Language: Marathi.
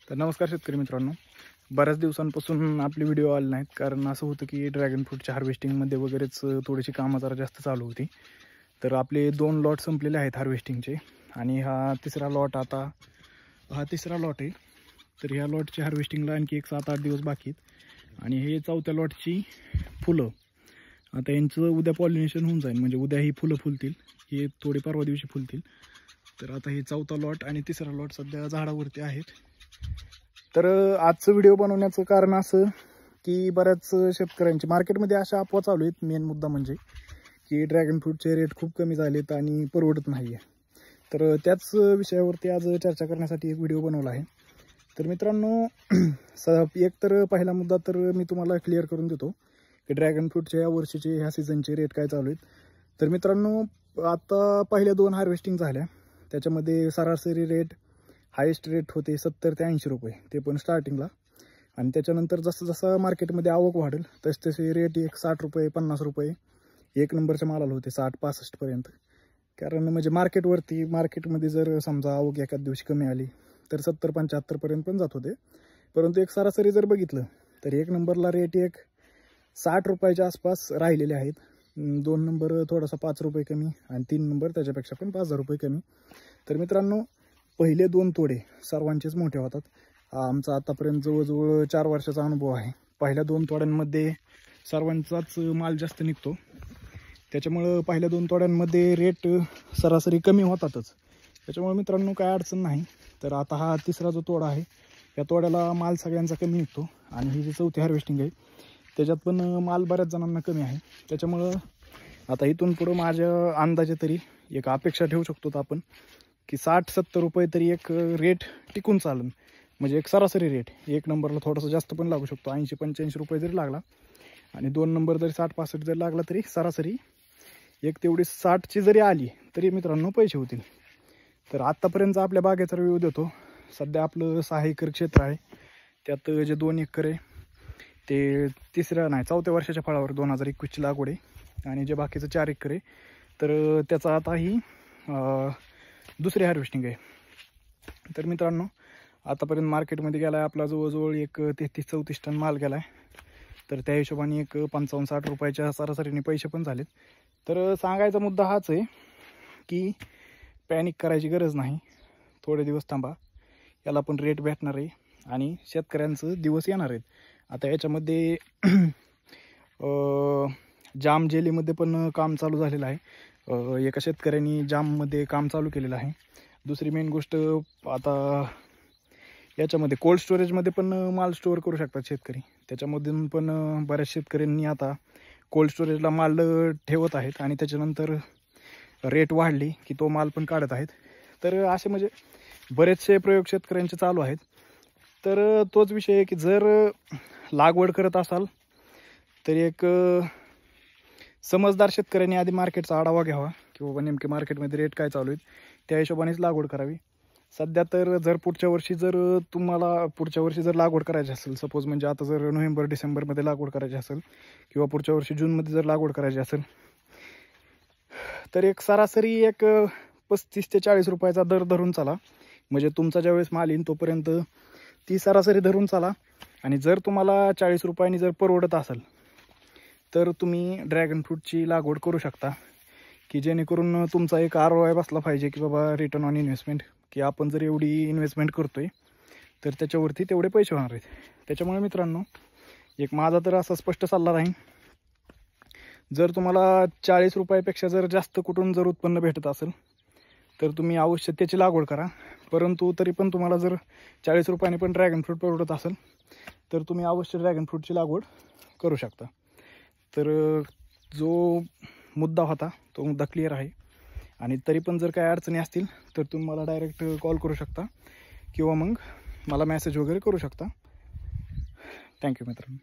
तर नमस्कार शेतकरी मित्रांनो, बऱ्याच दिवसांपासून आपले व्हिडिओ आले नाहीत. कारण असं होतं की ड्रॅगन फ्रूटच्या हार्वेस्टिंगमध्ये वगैरेच थोडीशी कामं जरा जास्त चालू होती. तर आपले 2 लॉट संपलेले आहेत हार्वेस्टिंगचे आणि हा तिसरा लॉट आहे. तर ह्या लॉटच्या हार्वेस्टिंगला आणखी एक 7-8 दिवस बाकी आहेत आणि हे चौथ्या लॉटची फुलं. आता यांचं उद्या पॉलिनेशन होऊन जाईल, म्हणजे उद्या ही फुलं फुलतील, हे थोडे परवा दिवशी फुलतील. तर आता हे चौथा लॉट आणि तिसरा लॉट सध्या झाडावरती आहेत. तर आजचं व्हिडिओ बनवण्याचं कारण असं की बऱ्याच शेतकऱ्यांची मार्केटमध्ये अशा अफवा चालू आहेत. मेन मुद्दा म्हणजे की ड्रॅगन फ्रूटचे रेट खूप कमी झालेत आणि परवडत नाही आहे. तर त्याच विषयावरती आज चर्चा करण्यासाठी एक व्हिडिओ बनवला आहे. तर मित्रांनो, एक तर पहिला मुद्दा तर मी तुम्हाला क्लिअर करून देतो की ड्रॅगन फ्रूटच्या या वर्षीचे ह्या सीझनचे रेट काय चालू आहेत. तर मित्रांनो, आता पहिल्या 2 हार्वेस्टिंग झाल्या, त्याच्यामध्ये सरासरी रेट हायेस्ट रेट होते 70 ते 80 रुपये, ते पण स्टार्टिंगला. आणि त्याच्यानंतर जसं जसं मार्केटमध्ये आवक वाढेल तसे रेट 60 रुपये 50 रुपये एक नंबरच्या मालाला होते, 60-65 पर्यंत. कारण म्हणजे मार्केटमध्ये जर समजा आवक एखाद दिवशी कमी आली तर 70-75 पर्यंत पण जात होते. परंतु एक सरासरी जर बघितलं तर एक नंबरला रेट 60 रुपयाच्या आसपास राहिलेले आहेत. 2 नंबर थोडासा 5 रुपये कमी आणि 3 नंबर त्याच्यापेक्षा पण 5,000 रुपये कमी. तर मित्रांनो, पहिले 2 तोडे सर्वांचेच मोठे होतात. आमचा आतापर्यंत जवळजवळ 4 वर्षाचा अनुभव आहे. पहिल्या 2 तोड्यांमध्ये सर्वांचाच माल जास्त निघतो, त्याच्यामुळं पहिल्या 2 तोड्यांमध्ये रेट सरासरी कमी होतातच. त्याच्यामुळे मित्रांनो काही अडचण नाही. तर आता हा तिसरा जो तोडा आहे, या तोड्याला माल सगळ्यांचा कमी निघतो आणि ही जी चौथी हार्वेस्टिंग आहे त्याच्यात पण माल बऱ्याच जणांना कमी आहे. त्याच्यामुळं आता इथून पुढं माझ्या अंदाजे तरी एक अपेक्षा ठेवू शकतो आपण की 60-70 रुपये तरी एक रेट टिकून चालेल. म्हणजे एक सरासरी रेट, एक नंबरला थोडंसं जास्त पण लागू शकतो, 80-85 रुपये जरी लागला आणि 2 नंबर जरी 60-65 जरी लागला तरी सरासरी एक तेवढी 60ची जरी आली तरी मित्रांनो पैसे होतील. तर आत्तापर्यंत आपल्या बागेचा रिव्ह्यू देतो. सध्या आपलं 6 एकर क्षेत्र आहे, त्यात जे 2 एकर आहे ते चौथ्या वर्षाच्या फळावर 2021ची लागवड आहे आणि जे बाकीचं 4 एकर आहे तर त्याचा आता ही दुसरी हार्वेस्टिंग आहे. तर मित्रांनो, आतापर्यंत मार्केटमध्ये गेला आहे आपला जवळजवळ एक 33-34 टन माल गेला आहे. तर त्या हिशोबाने एक 55-60 रुपयाच्या सरासरीने पैसे पण झालेत. तर सांगायचा मुद्दा हाच आहे की पॅनिक करायची गरज नाही, थोडे दिवस थांबा, याला पण रेट भेटणार आहे आणि शेतकऱ्यांचं दिवस येणार आहेत. आता याच्यामध्ये जाम जेलीमध्ये पण काम चालू झालेलं आहे. एका शेतकऱ्यांनी जाममध्ये काम चालू केलेलं आहे. दुसरी मेन गोष्ट, आता याच्यामध्ये कोल्ड स्टोरेजमध्ये पण माल स्टोअर करू शकतात शेतकरी. त्याच्यामधून पण बऱ्याच शेतकऱ्यांनी आता कोल्ड स्टोरेजला माल ठेवत आहेत आणि त्याच्यानंतर रेट वाढली की तो माल पण काढत आहेत. तर असे म्हणजे बरेचसे प्रयोग शेतकऱ्यांचे चालू आहेत. तर तोच विषय आहे की जर लागवड करत असाल तर एक समजदार शेतकऱ्यांनी आधी मार्केटचा आढावा घ्यावा की बाबा नेमके मार्केटमध्ये रेट काय चालू आहेत, त्या हिशोबानेच लागवड करावी. सध्या तर जर पुढच्या वर्षी जर लागवड करायची असेल, सपोज म्हणजे आता जर नोव्हेंबर-डिसेंबरमध्ये लागवड करायची असेल किंवा पुढच्या वर्षी जूनमध्ये जर लागवड करायची असेल तर एक सरासरी 35 ते 40 रुपयाचा दर धरून चाला. म्हणजे तुमचा ज्यावेळेस माल येईल तोपर्यंत ती सरासरी धरून चाला. आणि जर तुम्हाला 40 रुपयांनी जर परवडत असेल तर तुम्ही ड्रॅगन फ्रूटची लागवड करू शकता, की जेणेकरून तुमचा एक ROI बसला पाहिजे की बाबा रिटर्न ऑन इन्व्हेस्टमेंट, की आपण जर एवढी इन्व्हेस्टमेंट करतोय तर त्याच्यावरती तेवढे पैसे होणार आहेत. त्याच्यामुळे मित्रांनो, एक माझा तर असा स्पष्ट सल्ला राहील, जर तुम्हाला 40 रुपयापेक्षा जर जास्त कुठून जर उत्पन्न भेटत असेल तर तुम्ही अवश्य त्याची लागवड करा. परंतु तरी पण तुम्हाला जर 40 रुपयाने पण ड्रॅगन फ्रूट परवडत असेल तर तुम्ही अवश्य ड्रॅगन फ्रूटची लागवड करू शकता. तर जो मुद्दा होता तो मुद्दा क्लिअर आहे. आणि तरी पण जर काही अडचणी असतील तर तुम्ही मला डायरेक्ट कॉल करू शकता किंवा मग मला मेसेज वगैरे करू शकता. थँक्यू मित्रांनो.